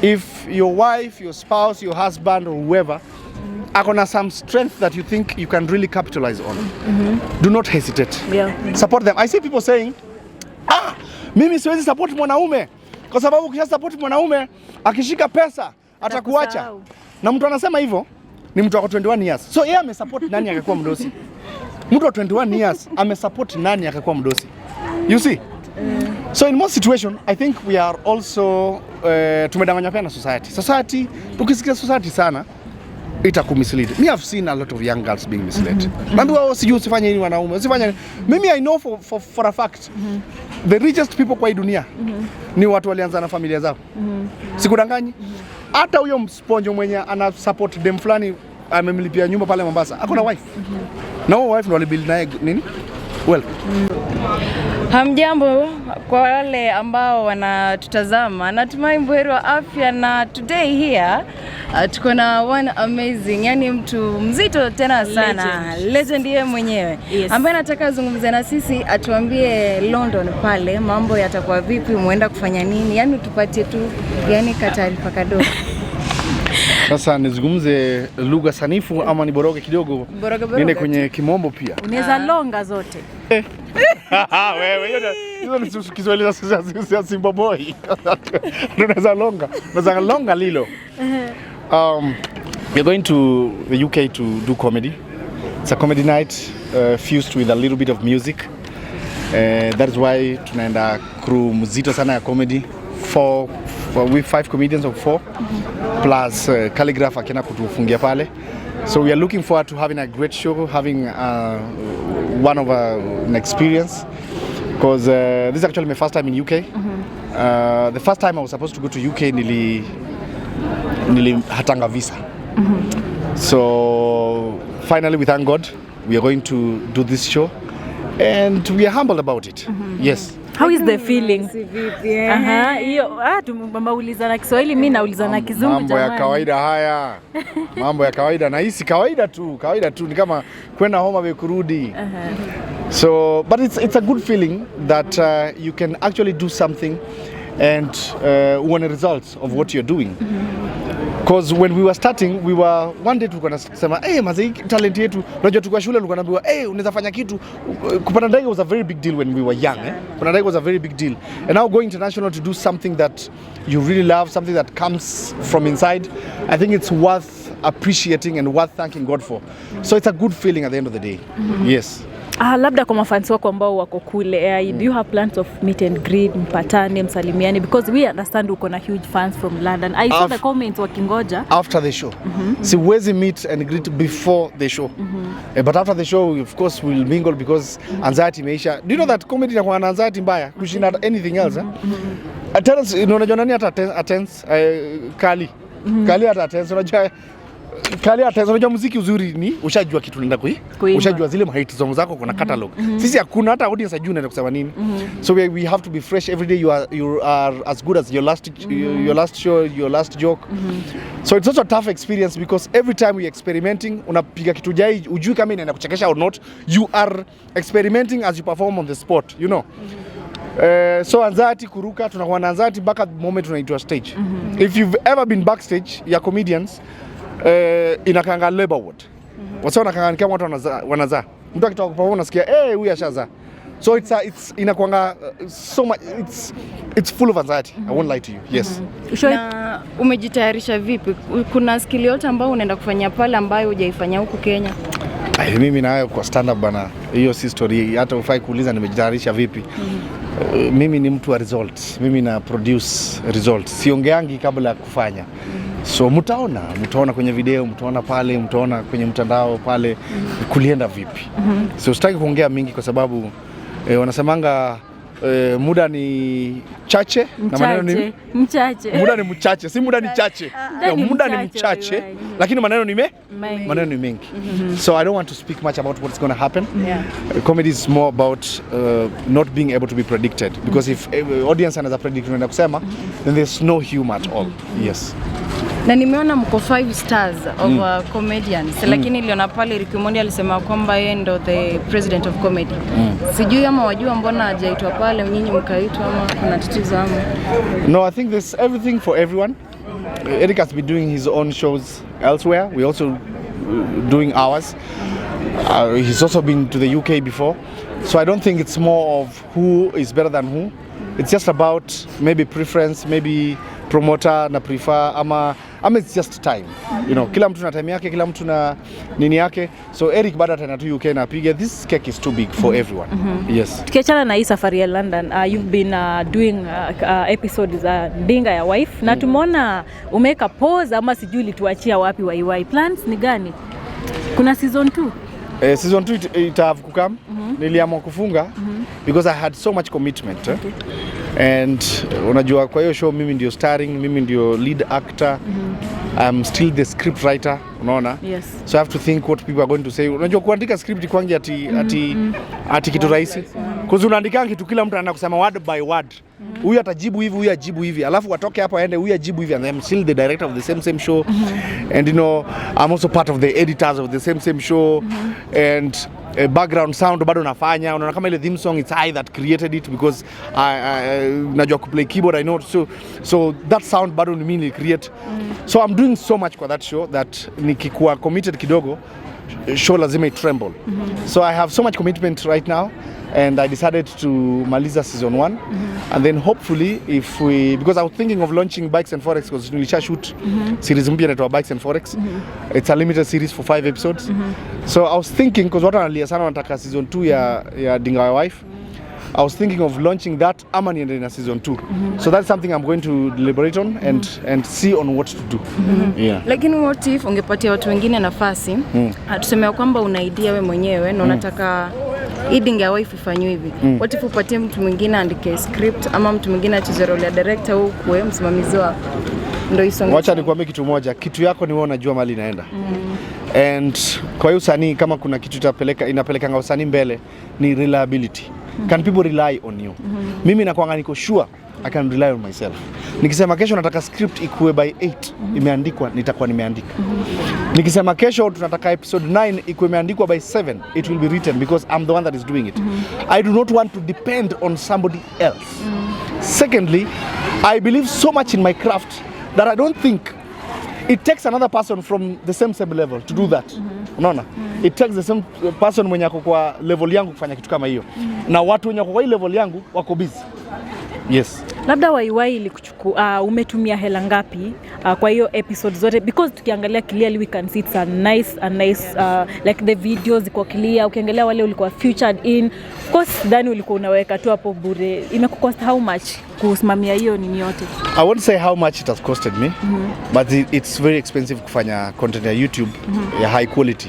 If your wife, your spouse, your husband or whoever akona some strength that you think you can really capitalize on, do not hesitate. Support them. I see people saying, mimi siwezi support mwanaume kwa sababu ukisha support mwanaume akishika pesa atakuacha. Na mtu anasema hivyo ni mtu wako 21 years. So yeye amesupport nani akakuwa mdosi? Mtu wa 21 years amesupport nani akakuwa mdosi? You see? So in most situation I think we are also tumedanganywa pia na society. Society, tukisikia society sana itakumislead. Me have seen a lot of young girls being misled. Naambiwa sijui usifanye nini wanaume, usifanye. Mimi I know for a fact the richest people kwa hii dunia ni watu walianza na familia zao. Sikudanganyi. Hata huyo msponjo mwenye ana support dem fulani amemlipia nyumba pale Mombasa, akona wife. Na huyo wife ndo alibuild naye nini? Well. Hamjambo kwa wale ambao wanatutazama. Natumai mbuheri wa afya, na today here tuko na one amazing, yani mtu mzito tena sana, legend yeye mwenyewe, ambaye nataka zungumze na sisi, atuambie London pale mambo yatakuwa vipi, muenda kufanya nini, yani tupatie tu yani kataarifa kadogo. Sasa nizungumze lugha sanifu ama niboroge kidogo? Nende kwenye kimombo pia. Unaweza longa zote. Wewe hiyo ni Kiswahili za Simba boy. Unaweza longa lilo. We're going to the UK to do comedy. It's a comedy night fused with a little bit of music. That is why tunaenda crew mzito sana ya comedy. We 5 comedians of 4 plus calligraph akina kutufungia pale. So we are looking forward to having a great show, having one of an experience, because this is actually my first time in UK. The first time I was supposed to go to UK nili hatanga visa. So finally, we thank God, we are going to do this show and we are humbled about it. Yes. How is the feeling? Hiyo tumeuliza na Kiswahili, mimi nauliza na Kizungu jamani. Mambo ya kawaida haya. Mambo ya kawaida, na hisi kawaida tu ni kama kwenda Homa Bay kurudi. So but it's a good feeling that you can actually do something and want the results of what you're doing. Because when we were starting, one day tulikuwa nasema mazee talent yetu, unajua tulikuwa shule tulikuwa naambiwa unaweza fanya kitu. Kupanda ndege was a very big deal when we were young. Kupanda ndege was a very big deal. And now going international to do something that you really love, something that comes from inside, I think it's worth appreciating and worth thanking God for. So it's a good feeling at the end of the day. Yes. Labda kwa mafans wako ambao wako kule, do you have plans of meet and greet, mpatane, msalimiane, because we understand uko na huge fans from London. I saw the comments wakingoja after the show. Siwezi meet and greet before the show. But after the show, of course, we'll mingle because anxiety imeisha. Do you know that comedy inakuwa na anxiety mbaya kushinda anything else? Attendance, unajua nani attends? Kali attends, unajua Kali unajua muziki uzuri ni ushajua kitu unaenda ushajua zile hit songs zako kuna catalog. Sisi hakuna hata audience ajue unaenda kusema nini. So we have to be fresh every day. You are as good as your last show, your last joke. So it's also a tough experience because every time we experimenting, unapiga kitu jai ujui kama inaenda kuchekesha or not. You are experimenting as you perform on the spot, you know. So anxiety kuruka, tunakuwa na anxiety mpaka moment tunaitwa stage. If you've ever been backstage ya comedians, inakanga labor ward. Wasa wanakanga kama watu wanazaa. Mtu akitoka kwa unasikia huyu ashaza. So it's inakuanga so much, it's full of anxiety. I won't lie to you. Yes. Na umejitayarisha vipi? Kuna skill yote ambayo unaenda kufanya pale ambayo hujaifanya huku Kenya? Mimi nayo kwa stand up bana. Hiyo si story, hata ufai kuuliza nimejitayarisha vipi. Mimi ni mtu wa results. Mimi na produce results. Siongeangi kabla ya kufanya. So mtaona kwenye video, mtaona pale, mtaona kwenye mtandao pale kulienda vipi. So sitaki kuongea mingi kwa sababu wanasemanga muda ni chache na maneno ni mchache. Muda ni mchache, si muda ni chache. Muda ni mchache, lakini maneno ni mengi. So I don't want to speak much about what's going to happen. Comedy is more about not being able to be predicted, because if audience anaweza predict unaenda kusema, then there's no humor at all. Yes. Na nimeona mko 5 stars of comedians. Lakini niliona pale Ricky Mondi alisema kwamba yeye ndo the president of comedy. Sijui ama wajua mbona hajaitwa pale nyinyi mkaitwa ama kuna tatizo ama? No, I think there's everything for everyone. Eric has been doing his own shows elsewhere. We also doing ours. He's also been to the UK before. So I don't think it's more of who is better than who. It's just about maybe preference, maybe promoter na prefer ama it's just time. You know, kila mtu na time yake, kila mtu na nini yake. So Eric bado tena tu UK na piga. This cake is too big for everyone. Yes. Tukiachana na hii safari ya London, you've been doing episodes za Dinga ya Wife na tumeona umeweka pause ama sijui lituachia wapi YY. Plans ni gani? Kuna season 2? Season 2 it have kukam. Niliamua kufunga because I had so much commitment. Okay. And unajua kwa hiyo show mimi ndio starring, mimi ndio lead actor. I'm still the script writer, unaona? Yes. So I have to think what people are going to say. Unajua kuandika script kwangi ati kitu rahisi. Cause unaandika kitu kila mtu anakusema word by word. Huyu atajibu hivi, huyu ajibu hivi. Alafu watoke hapo aende huyu ajibu hivi, and I'm still the director of the same show. And you know, I'm also part of the editors of the same show. And background sound bado nafanya. Unaona kama ile theme song, it's I that created it because I najua kuplay keyboard, I know. So that sound bado ni mimi create. So I'm doing so much kwa that show that nikikuwa committed kidogo, show lazima it tremble. So I have so much commitment right now. And I decided to maliza season 1 and then hopefully because I was thinking of launching Bikes and Forex because nilisha shoot series mpya inaitwa Bikes and Forex. It's a limited series for 5 episodes. So I was thinking because watu wanalia sana wanataka season 2 ya Dinga ya Wife. I was thinking of launching that ama niende na season 2. So that's something I'm going to deliberate on and see on what to do. Yeah. Lakini what if ungepatia watu wengine nafasi, tuseme kwamba una idea wewe mwenyewe na unataka Dinga ya Wife ifanywe hivi. What if upatie mtu mwingine andike script ama mtu mwingine acheze role ya director au kuwe msimamizi wa ndio isonge. Wacha nikwambie kitu moja, kitu yako ni wewe unajua mali inaenda. And kwa hiyo usanii kama kuna kitu inapeleka usanii mbele ni reliability. Can people rely on you? Mimi nakuanga niko sure I can rely on myself. Nikisema kesho nataka script ikuwe by 8 imeandikwa, nitakuwa nimeandika. Nikisema kesho tunataka episode 9 ikuwe imeandikwa by 7, it will be written because I'm the one that is doing it. I do not want to depend on somebody else. Secondly, I believe so much in my craft that I don't think it takes another person from the same level to do that. Unaona? It takes the same person mwenye ako kwa level yangu kufanya kitu kama hiyo. Na watu wenye kwa hii level yangu wako busy. Yes. Labda YY ilikuchukua umetumia hela ngapi kwa hiyo episode zote, because tukiangalia clearly we can see it's a nice like the videos ziko clear. Ukiangalia wale ulikuwa featured in, of course Dani ulikuwa unaweka tu hapo bure. Imekucost how much kusimamia hiyo nini yote? I won't say how much it has costed me, but it's very expensive kufanya content ya YouTube ya high quality.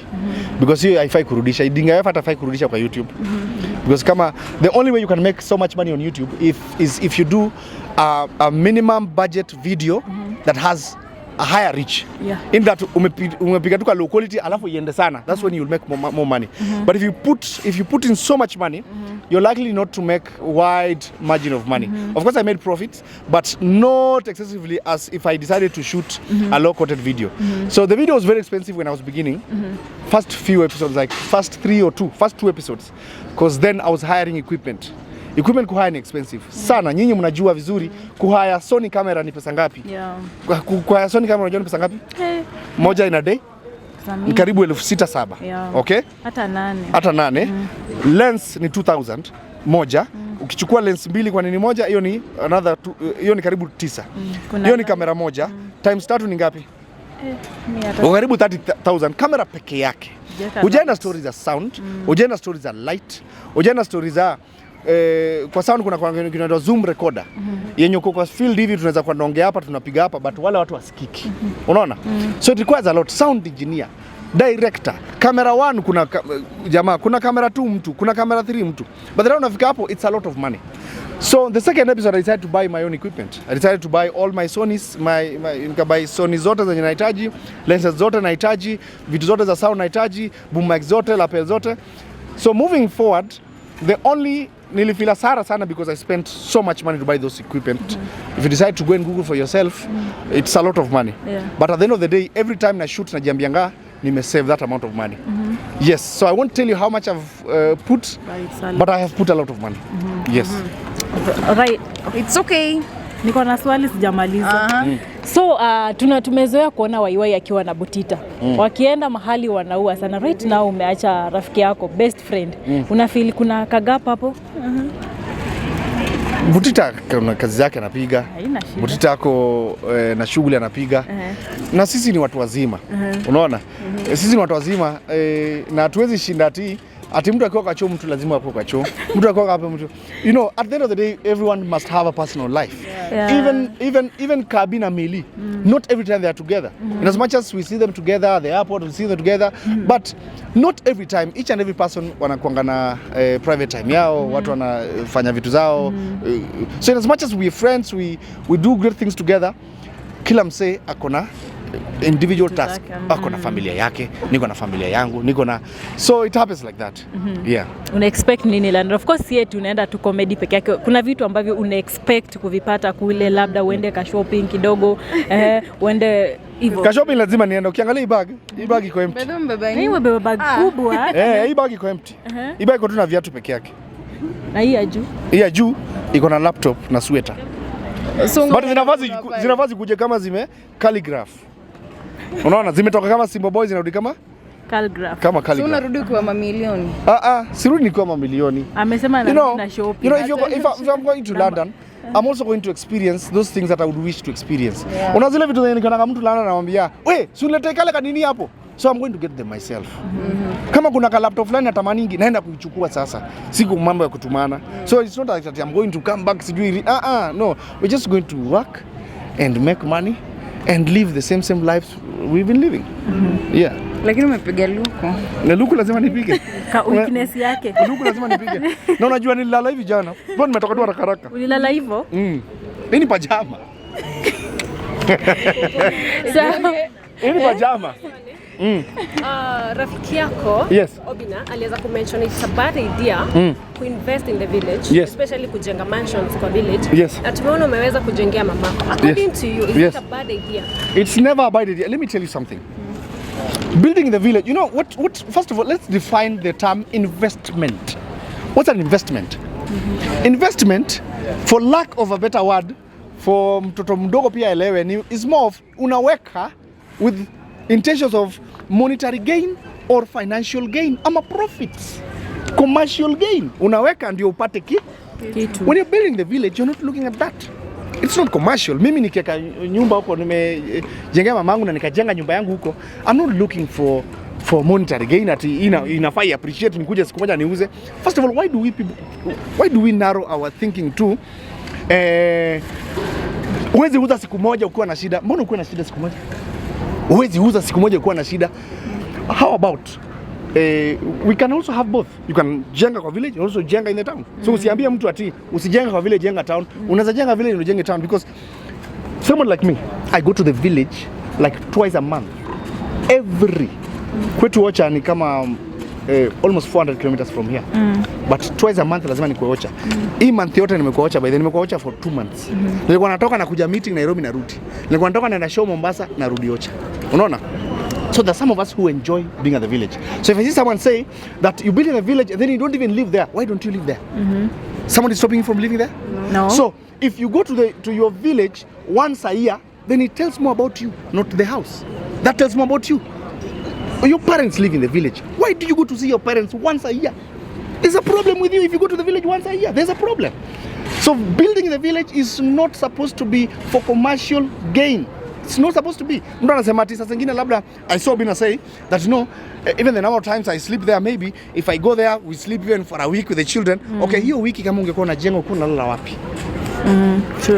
Because hiyo haifai kurudisha. Dinga hata haifai kurudisha kwa YouTube. Because kama the only way you can make so much money on YouTube is if you do a minimum budget video that has a higher reach. Yeah. In that umepiga tu kwa low quality alafu iende sana. That's when you'll make more money. But if you put in so much money, you're likely not to make wide margin of money. Of course I made profits, but not excessively as if I decided to shoot a low quality video. So the video was very expensive when I was beginning. First few episodes, like first 2 episodes, because then I was hiring equipment. Equipment kuhaya ni expensive sana. Nyinyi mnajua vizuri kuhaya Sony camera ni pesa ngapi? Yeah. Kuhaya Sony camera unajua ni pesa ngapi? Moja in a day ni karibu 6,700. Yeah. Okay? Hata 8. Hata 8. Lens ni 2,000 moja. Ukichukua lens mbili kwa nini moja, hiyo ni another hiyo ni karibu 9. Hiyo ni kamera moja. Times 3 ni ngapi? Karibu 30,000 kamera peke yake. Ujaenda stories za sound, ujaenda stories za light, ujaenda stories za kwa sound kuna zoom recorder. Yenye uko kwa field hivi tunaweza kuongea hapa tunapiga hapa, but wale watu wasikiki. Unaona? So it requires a lot. Sound engineer, director, camera 1 kuna jamaa, kuna camera 2 mtu, kuna camera 3 mtu. But then unafika hapo it's a lot of money. So the second episode I decided to buy my own equipment. I decided to buy all my Sonys, buy Sony zote zenye nahitaji, lenses zote nahitaji, vitu zote za sound nahitaji, boom mic zote, lapel zote. So moving forward, the only nilifeel hasara sana because I spent so much money to buy those equipment. If you decide to go and Google for yourself, it's a lot of money. But at the end of the day, every time na shoot najiambianga nime save that amount of money. Yes, so I won't tell you how much I've put, but I have put a lot of money. Yes. Right. It's okay. Niko na swali sijamaliza. So tumezoea kuona Waiwai akiwa na Butita. Wakienda mahali wanaua sana. Right now umeacha rafiki yako, best friend. Unafeel kuna kagapa hapo? Butita kuna kazi zake anapiga. Butita ako na shughuli anapiga. Na sisi ni watu wazima. Unaona? Sisi ni watu wazima na hatuwezi shinda ati mtu akiwa kwa choo mtu lazima akuwe kwa choo. Mtu akiwa hapa mtu. You know, at the end of the day everyone must have a personal life. Even Kabi na Mili. Not every time they are together. In as much as we see them together at the airport, we see them together, but not every time. Each and every person wanakuanga na private time yao, watu wanafanya vitu zao. So in as much as we are friends, we do great things together. Kila msee akona individual task. Ako na familia yake, niko na familia yangu, niko na, so it happens like that. Yeah. Una expect nini land? Of course yeye tunaenda tu comedy peke yake. Kuna vitu ambavyo una expect kuvipata kule, labda uende ka shopping kidogo, uende hivyo. Ka shopping lazima niende. Ukiangalia hii bag iko empty. Beba bag kubwa. Hii bag iko empty. Hii bag iko tu na viatu peke yake. Na hii ya juu? Hii ya juu iko na laptop na sweater. But zinavazi kuje kama zime calligraph. Unaona zimetoka kama Simba Boys zinarudi kama calligraph. Kama calligraph. So unarudi kwa mamilioni. Sirudi ni kwa mamilioni. Amesema na shopping. You know, if I'm going to London, I'm also going to experience those things that I would wish to experience. Una zile vitu zenye kama mtu London anamwambia, "We, si uniletee kale kanini hapo?" So I'm going to get them myself. Kama kuna ka laptop fulani natamaningi naenda kuichukua sasa. Siku mambo ya kutumana. So it's not like that I'm going to come back sijui. No, we're just going to work and make money and live the same lives we've been living. Yeah. Lakini umepiga luku. Na luku lazima nipige. Ka weakness yake. Luku lazima nipige. Na unajua nililala hivi jana. Mbona nimetoka tu haraka. Ulilala hivyo? Ni pajama. Ni pajama. Rafiki yako Obina aliweza kumention it's a bad idea to invest in the village, especially kujenga mansions kwa village. Na tumeona umeweza kujengea mamako. According to you, is it a bad idea? It's never a bad idea. Let me tell you something. Building in the village, you know what first of all, let's define the term investment. What's an investment? Investment, for lack of a better word, for mtoto mdogo pia elewe, is more of unaweka with intentions of monetary gain or financial gain ama profits, commercial gain. Unaweka ndio upate kitu. When you're building the village, you're not looking at that. It's not commercial. Mimi nikiweka nyumba huko, nimejengea mamangu na nikajenga nyumba yangu huko, I'm not looking for monetary gain ati inafai appreciate nikuje siku moja niuze. First of all, why do we narrow our thinking to uwezi uza siku moja ukiwa na shida? Mbona ukiwa na shida siku moja? Uwezi uza siku moja ukiwa na shida. How about we can also have both. You can jenga kwa village, also jenga in the town. So usiambie mtu ati usijenga kwa village, jenga town. Unaweza jenga village na ujenge town, because someone like me, I go to the village like twice a month. Kwetu Ocha ni kama almost 400 kilometers from here. But twice a month lazima nikuwe Ocha. Hii month yote nimekuwa Ocha, by then nimekuwa Ocha for 2 months. Nilikuwa natoka na kuja meeting Nairobi narudi. Nilikuwa natoka naenda show Mombasa narudi Ocha. Unaona? So there's some of us who enjoy being at the village. So if I see someone say that you build in a village and then you don't even live there, why don't you live there? Someone is stopping you from living there? No. So if you go to your village once a year, then it tells more about you, not the house. That tells more about you. Your parents live in the village. Why do you go to see your parents once a year? There's a problem with you if you go to the village once a year. There's a problem. So building in the village is not supposed to be for commercial gain. It's not supposed to be. Mtu anasema ati sasa zingine labda I saw Bina say that even the number of times I sleep there, maybe if I go there we sleep even for a week with the children. Okay, hiyo wiki kama ungekuwa unajenga uko unalala wapi?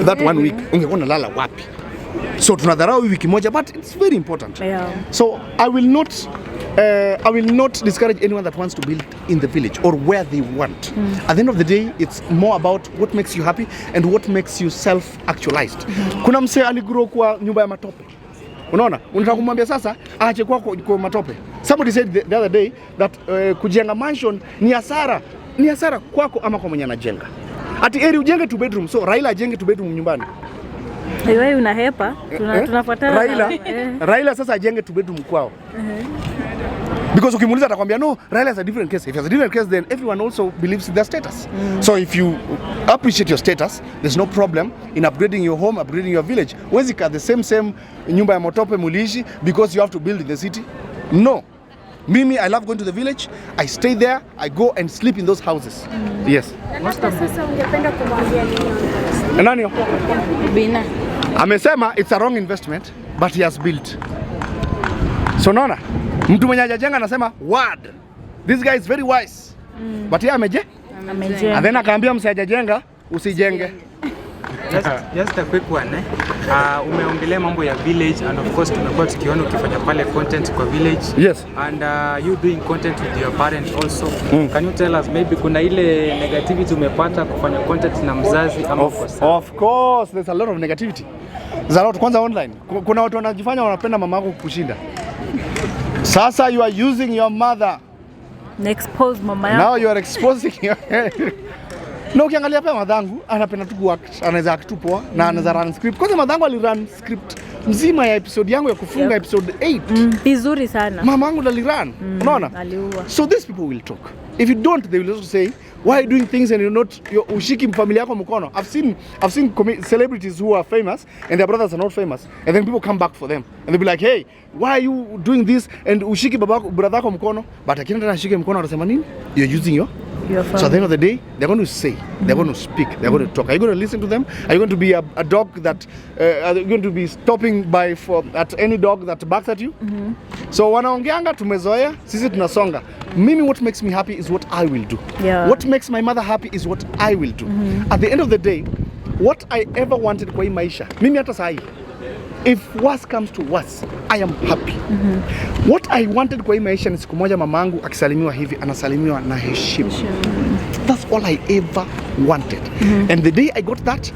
That 1 week ungekuwa unalala wapi? So tunadharau wiki moja, but it's very important. So I will not discourage anyone that wants to build in the village or where they want. At the end of the day, it's more about what makes you happy and what makes you self-actualized. Kuna msee aligrow kwa nyumba ya matope. Unaona? Unataka kumwambia sasa aache kwa matope. Somebody said the other day that kujenga mansion ni hasara ni hasara kwako ama kwa mwenye anajenga. Ati eri ujenge 2 bedroom, so Raila ajenge 2 bedroom nyumbani. Wewe unahepa, tunafuatana. Raila sasa ajenge 2 bedroom kwao. Because ukimuuliza atakwambia no, Raila is a different case. If it's a different case, then everyone also believes in their status. So if you appreciate your status, there's no problem in upgrading your home, upgrading your village. Wezi ka the same nyumba ya motope mulishi because you have to build in the city. No. Mimi, I love going to the village. I stay there. I go and sleep in those houses. Yes. Sasa ungependa kumwambia nini? Nani? Bina. Amesema it's a wrong investment, but he has built. So naona mtu mwenye hajajenga anasema word. This guy is very wise. But yeye amejenga. And then akaambia msijajenga usijenge. Just a quick one. Umeongelea mambo ya village and of course tumekuwa tukiona ukifanya pale content kwa village. Yes. And you doing content with your parents also. Can you tell us maybe kuna ile negativity umepata kufanya content na mzazi ama Of course there's a lot of negativity. There's a lot kwanza online. Kuna watu wanajifanya wanapenda mama yako kushinda. Sasa you are using your mother. Expose mama yako. Now you are exposing your No, ukiangalia pia madhangu anapenda tu kuact, anaweza act poa na anaweza run script. Kwanza madhangu alirun script mzima ya episode yangu ya kufunga episode 8. Vizuri sana. Mamangu alirun. Unaona? Aliua. So these people will talk. If you don't, they will also say why are you doing things and you're not ushiki familia yako mkono. I've seen celebrities who are famous and their brothers are not famous, and then people come back for them and they'll be like, hey, why are you doing this and ushiki brother yako mkono, but akienda na shike mkono atasema nini? You're using your So at the end of the day, they're going to say, they're going to speak, they're going to talk. Are you going to listen to them? Are you going to be a dog that, are you going to be stopping at any dog that barks at you? So wanaongeanga tumezoea, sisi tunasonga. Mimi, what makes me happy is what I will do. What makes my mother happy is what I will do. At the end of the day, what I ever wanted kwa hii maisha, mimi hata sahi, if worse comes to worse, I am happy. What I wanted kwa hii maisha ni siku moja mamangu akisalimiwa hivi anasalimiwa na heshima. That's all I ever wanted. And the day I got that,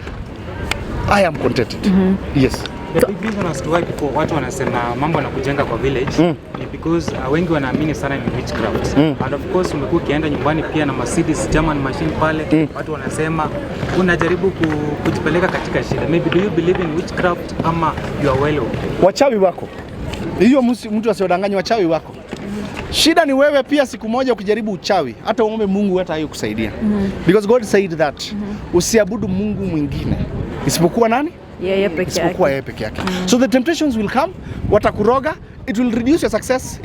I am contented. Yes. The big reason as to why people watu wanasema mambo na kujenga kwa village ni because wengi wanaamini sana in witchcraft. And of course umekuwa ukienda nyumbani pia na Mercedes German machine pale, watu wanasema unajaribu kujipeleka katika shida. Maybe do you believe in witchcraft ama you are well off? Wachawi wako. Hiyo mtu asiodanganya, wachawi wako. Shida ni wewe pia siku moja ukijaribu uchawi, hata uombe Mungu hata hayo kusaidia. Because God said that usiabudu Mungu mwingine isipokuwa nani? Yeye peke yake. So the temptations will come, watakuroga, it will reduce your success,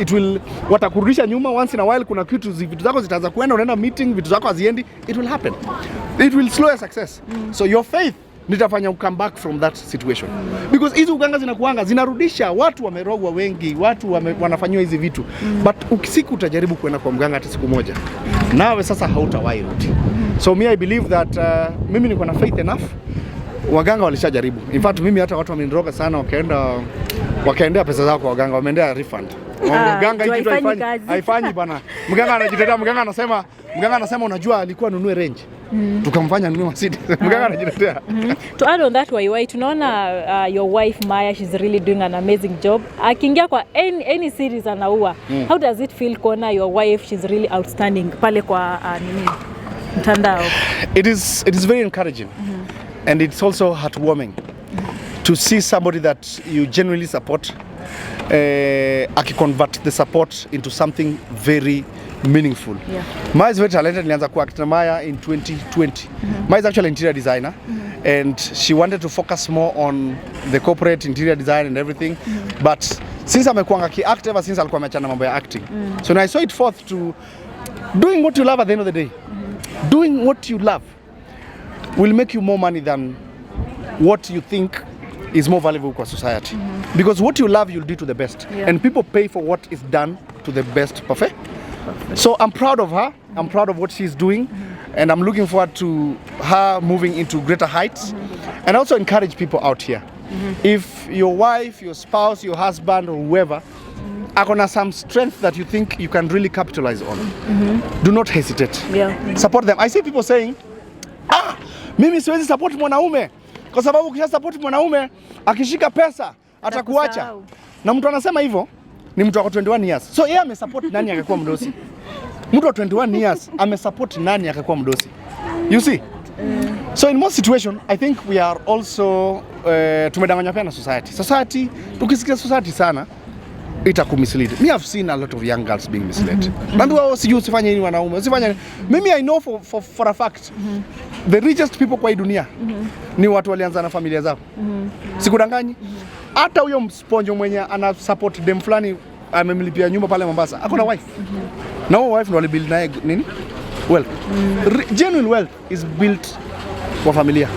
watakurudisha nyuma once in a while. Kuna vitu zako zitaanza kuenda, unaenda meeting, vitu zako haziendi, it will happen. It will slow your success. So your faith nitafanya come back from that situation. Because hizo uganga zinakuanga zinarudisha watu, wamerogwa wengi, watu wanafanywa hizi vitu. But ukisiku utajaribu kwenda kwa mganga hata siku moja, nawe sasa hautawahi rudi. So me I believe that mimi niko na faith enough. Waganga walishajaribu. In fact mimi hata watu wameniroga sana, wakaendea pesa zao kwa waganga, wameendea refund. Mganga hiki tu haifanyi bana. Mganga anajitetea, mganga anasema unajua alikuwa nunue range. Tukamfanya nunue Mercedes. Mganga anajitetea. To add on that, why tunaona your wife Marya, she's really doing an amazing job. Akiingia kwa any series anaua. How does it feel kuona your wife, she's really outstanding pale kwa mtandao? It is very encouraging. And it's also heartwarming to see somebody that you genuinely support convert the support into something very meaningful. Marya is very talented. Nilianza kuact na Marya in 2020. Marya is actually an interior designer, and she wanted to focus more on the corporate interior design and everything. But since amekuanga ki-act ever since alikuwa ameachana mambo ya acting. So now I saw it forth to doing what you love at the end of the day. Doing what you love will make you more money than what you think is more valuable for society. Because what you love, you'll do to the best. And people pay for what is done to the best. Perfect? So I'm proud of her. I'm proud of what she's doing. And I'm looking forward to her moving into greater heights. And also encourage people out here. If your wife, your spouse, your husband, or whoever are some strength that you think you can really capitalize on, do not hesitate. Support them. I see people saying, mimi siwezi support mwanaume kwa sababu ukisha support mwanaume akishika pesa atakuacha. Na mtu anasema hivyo ni mtu wako 21 years. So yeye amesupport nani akakuwa mdosi? Mtu wa 21 years amesupport nani akakuwa mdosi? You see? So in most situation, I think we are also tumedanganywa pia na society. Society, tukisikia society sana, itakumislead. Me have seen a lot of young girls being misled. Naambiwa sijui usifanye nini wanaume, usifanye. Mimi I know for a fact, the richest people kwa hii dunia ni watu walianza na familia zao. Sikudanganyi. Hata huyo msponjo mwenye ana support dem fulani amemlipia nyumba pale Mombasa, akona wife. Na huyo wife ndo alibuild naye nini? Wealth. Genuine wealth is built kwa familia.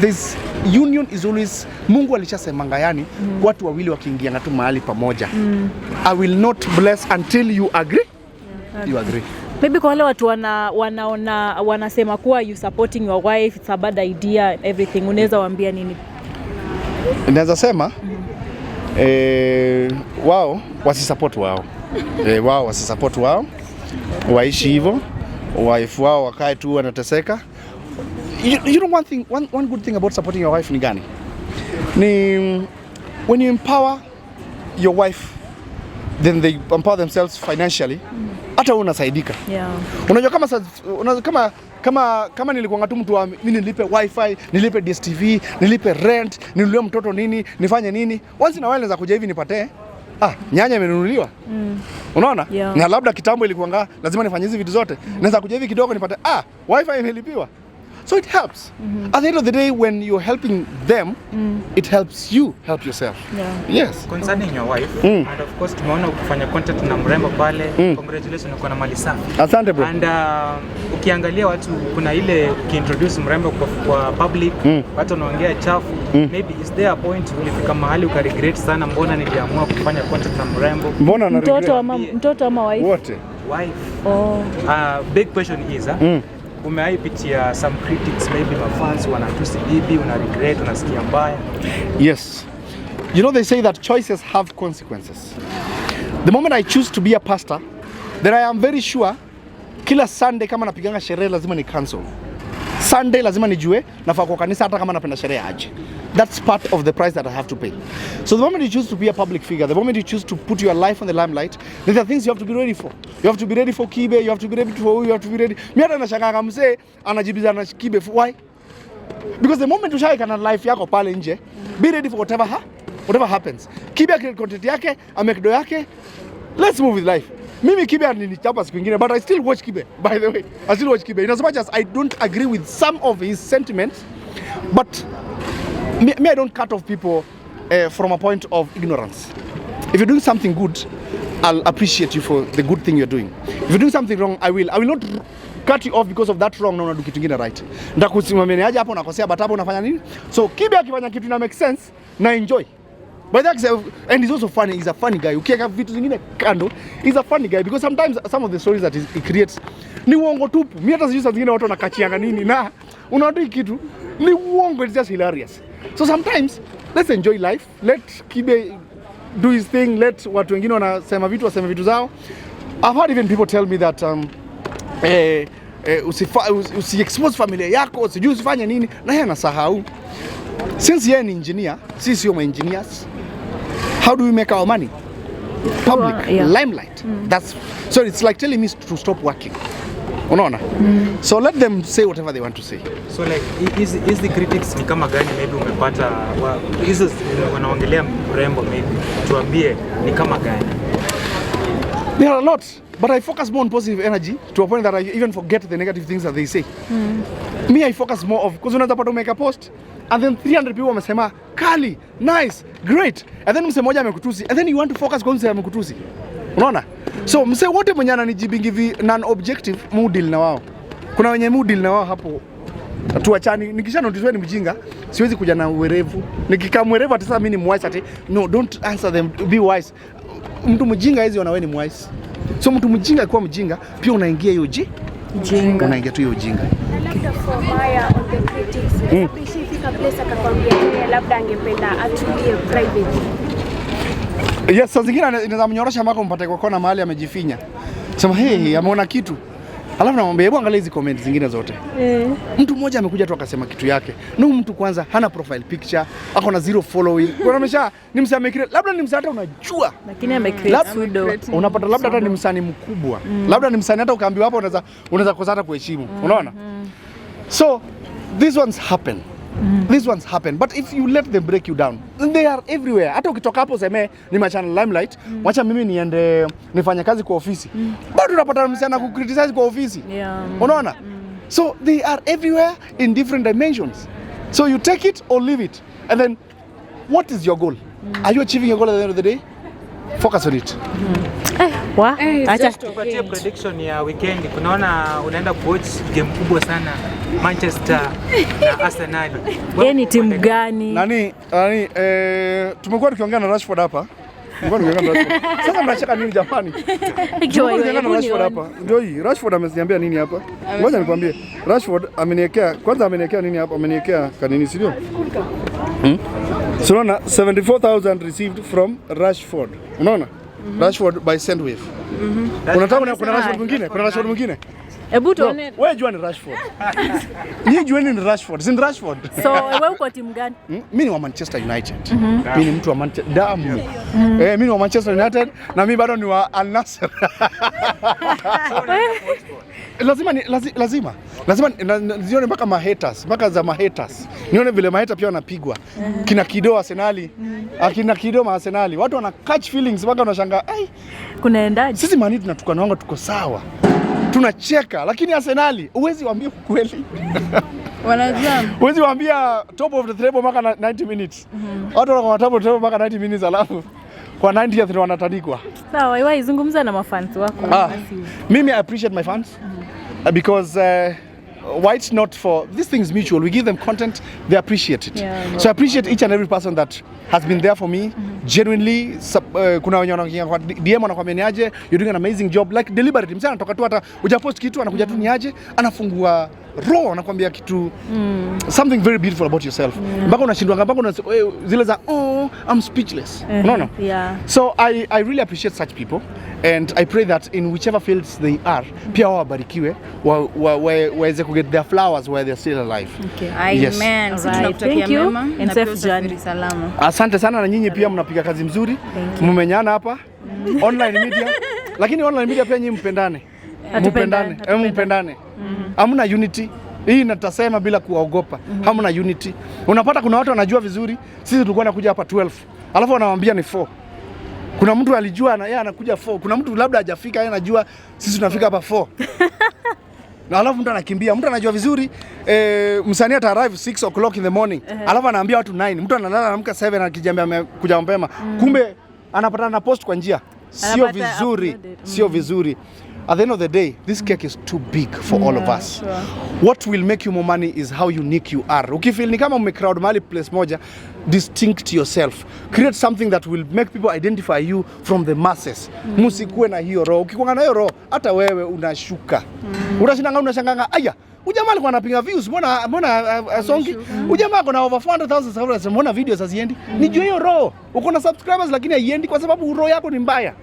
This union is always, Mungu alishasemanga yani watu wawili wakiingiana tu mahali pamoja. I will not bless until you agree. You agree. Maybe kwa wale watu wanasema kuwa you supporting your wife, it's a bad idea and everything, unaweza waambia nini? Naweza sema wao wasisupport wao. Wao wasisupport wao. Waishi hivyo. Wife wao wakae tu wanateseka. You know one good thing about supporting your wife ni gani? Ni when you empower your wife, then they empower themselves financially. Hata unasaidika. Yeah. Unajua kama nilikuwa tu mtu wa mimi nilipe wifi, nilipe DStv, nilipe rent, ninunulie mtoto nini, nifanye nini? Once na wale za kuja hivi nipate nyanya imenunuliwa. Unaona? Yeah. Na labda kitambo ilikuwa lazima nifanye hizi vitu zote. Naweza kuja hivi kidogo nipate wifi imelipiwa. So it helps. At the end of the day, when you're helping them, it helps you help yourself. Yeah. Yes. Concerning your wife, and of course tumeona ukifanya content na mrembo pale, congratulations uko na mali safi. Asante bro. And ukiangalia watu kuna ile ukiintroduce mrembo kwa public, watu wanaongea chafu, maybe is there a point ulifika mahali ukaregret sana mbona niliamua kufanya content na mrembo? Mbona na regret? Mtoto ama wife? Wote. Wife. Oh. Big question is umeipitia some critics, maybe mafans wanatusi bibi, una regret, unasikia mbaya? Yes. You know they say that choices have consequences. The moment I choose to be a pastor, then I am very sure kila Sunday kama napiganga sherehe lazima ni cancel. Sunday lazima nijue nafaa kwa kanisa hata kama napenda sherehe aje. That's part of the price that I have to pay. So the moment you choose to be a public figure, the moment you choose to put your life on the limelight, there are things you have to be ready for. You have to be ready for kibe, you have to be ready for you have to be ready. Mimi hata nashangaa msee anajibiza na kibe. Why? Because the moment ushaika na life yako pale nje, be ready for whatever happens. Kibe ya content yake, amekdo yake, let's move with life. Mimi kibe alinichapa siku nyingine, but I still watch kibe. By the way, I still watch kibe. In as much as I don't agree with some of his sentiments, but me I don't cut off people from a point of ignorance. If you're doing something good, I'll appreciate you for the good thing you're doing. If you're doing something wrong, I will not cut you off because of that wrong na unadu kitu kingine right. Ndakusimamia aje hapo nakosea but hapo unafanya nini? So kibe akifanya kitu na make sense na enjoy. But that's and he's also funny. He's a funny guy. Ukiweka vitu zingine kando, he's a funny guy because sometimes some of the stories that he creates ni uongo tupu. Mimi hata sijui saa zingine watu wanakachianga nini na unaona kitu ni uongo, it's just hilarious. So sometimes let's enjoy life. Let Kibe do his thing. Let watu wengine wanasema vitu waseme vitu zao. I've had even people tell me that usi-expose familia yako, usijui usifanye nini, na yeye anasahau. Since yeye ni engineer, sisi sio ma-engineers. How do we make our money? Public, limelight. That's so it's like telling me to stop working. Unaona? So let them say whatever they want to say. So like is the critics ni kama gani maybe umepata hizo wanaongelea mrembo maybe tuambie ni kama gani? There are a lot, but I focus more on positive energy to a point that I even forget the negative things that they say. Me I focus more of because unaweza pata make a post and then 300 people wamesema kali, nice, great. And then mse mmoja amekutusi and then you want to focus kwa mse amekutusi. Unaona? So mse wote mwenye ananijibingi vi non objective mu deal na wao. Kuna wenye mu deal na wao hapo. Tuachani, nikisha notice ni mjinga, siwezi kuja na uwerevu. Nikikamwerevu hata sasa mimi ni mwise ati no, don't answer them, be wise. Mtu mjinga hizi wanawe ni mwise. So mtu mjinga kwa mjinga pia unaingia hiyo ujinga. Unaingia tu hiyo ujinga. Labda for Marya on the critics. Ishifika place akakwambia yeye labda angependa atulie private. Yes, sasa zingine inaweza mnyorosha mako mpate kwa kona mahali amejifinya. Sema hey, ameona kitu. Alafu namwambia hebu angalia hizi comment zingine zote. Mtu mmoja amekuja tu akasema kitu yake. Na mtu kwanza hana profile picture, ako na 0 following. Kwa amesha ni msanii create, labda ni msanii hata unajua. Lakini amecreate pseudo. Unapata labda hata ni msanii mkubwa. Labda ni msanii hata ukaambiwa hapo unaweza kosa hata kuheshimu. Unaona? So these ones happen. These ones happen, but if you let them break you down, they are everywhere. Hata ukitoka hapo useme ni machana limelight, wacha mimi niende nifanye kazi kwa ofisi. Bado unapata msichana kukriticize kwa ofisi. Unaona? So they are everywhere in different dimensions. So you take it or leave it. And then what is your goal? Are you achieving your goal at the end of the day? Focus on it. Acha tupatie prediction ya weekend. Kunaona unaenda coach game kubwa sana Manchester na Arsenal. Yeye ni timu gani? Nani tumekuwa tukiongea na Rashford hapa. Sasa mnacheka nini jamani? Tukiongea na Rashford hapa. Ndio hii Rashford ameniambia nini hapa? Ngoja nikwambie. Rashford ameniwekea nini hapa? Ameniwekea kanini sio? So unaona 74,000 received from Rashford. Unaona? Rashford by Sendwave. Unataka kuna Rashford mwingine? Kuna Rashford mwingine? Hebu tuone. Wewe jua ni Rashford. Ni jua ni Rashford. Si Rashford. So wewe uko timu gani? Mimi ni wa Manchester United. Mimi ni mtu wa Manchester damu. Mimi ni wa Manchester United na mimi bado ni wa Al Nassr. Lazima nione mpaka mahaters, mpaka za mahaters. Nione vile mahaters pia wanapigwa. Kina Kido Arsenali, akina Kido Arsenali. Watu wana catch feelings mpaka wanashangaa, ai kunaendaje? Sisi mani tunatukana wanga tuko sawa. Tunacheka lakini Arsenali huwezi waambia kweli. Wanajam. Huwezi waambia top of the table mpaka 90 minutes. Watu wako top of the table mpaka 90 minutes alafu kwa 90th wanatandikwa. Sawa, wewe zungumza na mafans wako. Mimi I appreciate my fans because why it's not for these things mutual. We give them content, they appreciate it. So I appreciate each and every person that has been there for me genuinely. Kuna wenye wanakuja kwa DM wanakuambia ni aje, you're doing an amazing job, like deliberately. Msana anatoka tu hata hujapost kitu anakuja tu ni aje, anafungua raw anakuambia kitu something very beautiful about yourself. Mpaka unashindwa mpaka zile za I'm speechless. Unaona? So I really appreciate such people and I pray that in whichever fields they are pia wao wabarikiwe waweze ku get their flowers while they're still alive. Yes. Amen. Thank you and safe journey. Salama. Asante sana na nyinyi pia mnapiga kazi mzuri. Mmemenyana hapa online media. Lakini online media pia nyinyi mpendane. Mpendane. Hamna unity. Hii natasema bila kuogopa. Hamna unity. Unapata kuna watu wanajua vizuri, sisi tulikuwa nakuja hapa 12. Alafu wanawaambia ni 4. Kuna mtu alijua na yeye anakuja 4. Kuna mtu labda hajafika yeye anajua sisi tunafika hapa 4. Na alafu mtu anakimbia, mtu anajua vizuri msanii ata arrive 6 o'clock in the morning. Alafu anaambia watu 9. Mtu analala anaamka 7 akijambia amekuja mapema. Kumbe anapatana na post kwa njia. Sio vizuri. At the end of the day, this cake is too big for all of us. Sure. What will make you more money is how unique you are. Ukifeel ni kama umecrowd mahali place moja, distinct yourself. Create something that will make people identify you from the masses. Musikuwe na hiyo roho. Ukikuwa na hiyo roho, hata wewe unashuka. Unashanganga, aya, ujamaa alikuwa anapiga views, mbona songi? Ujamaa kuna over 400,000 subscribers, mbona videos haziendi? Nijue hiyo roho. Uko na subscribers lakini haiendi kwa sababu roho yako ni mbaya.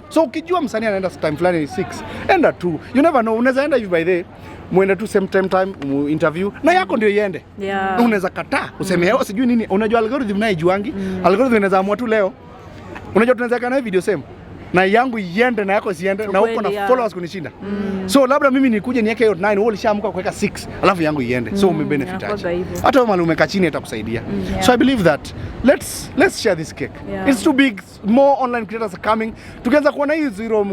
So ukijua msanii anaenda time fulani 6, enda tu. You never know, unaweza enda hivi by the muende tu same time interview na yako ndio iende. Unaweza kataa, useme hewa sijui nini. Unajua algorithm nayo ijuangi. Algorithm inaweza amua tu leo. Unajua tunaweza kana video same. Na yangu iende na yako siende na uko na followers kunishinda. So labda mimi nikuje niweke hiyo 9, wewe ulishaamka kuweka 6, alafu yangu iende. So umebenefit aje. Hata wewe mali umekaa chini itakusaidia. So I believe that let's share this cake. It's too big. More online creators are coming. Tukianza kuona hii zero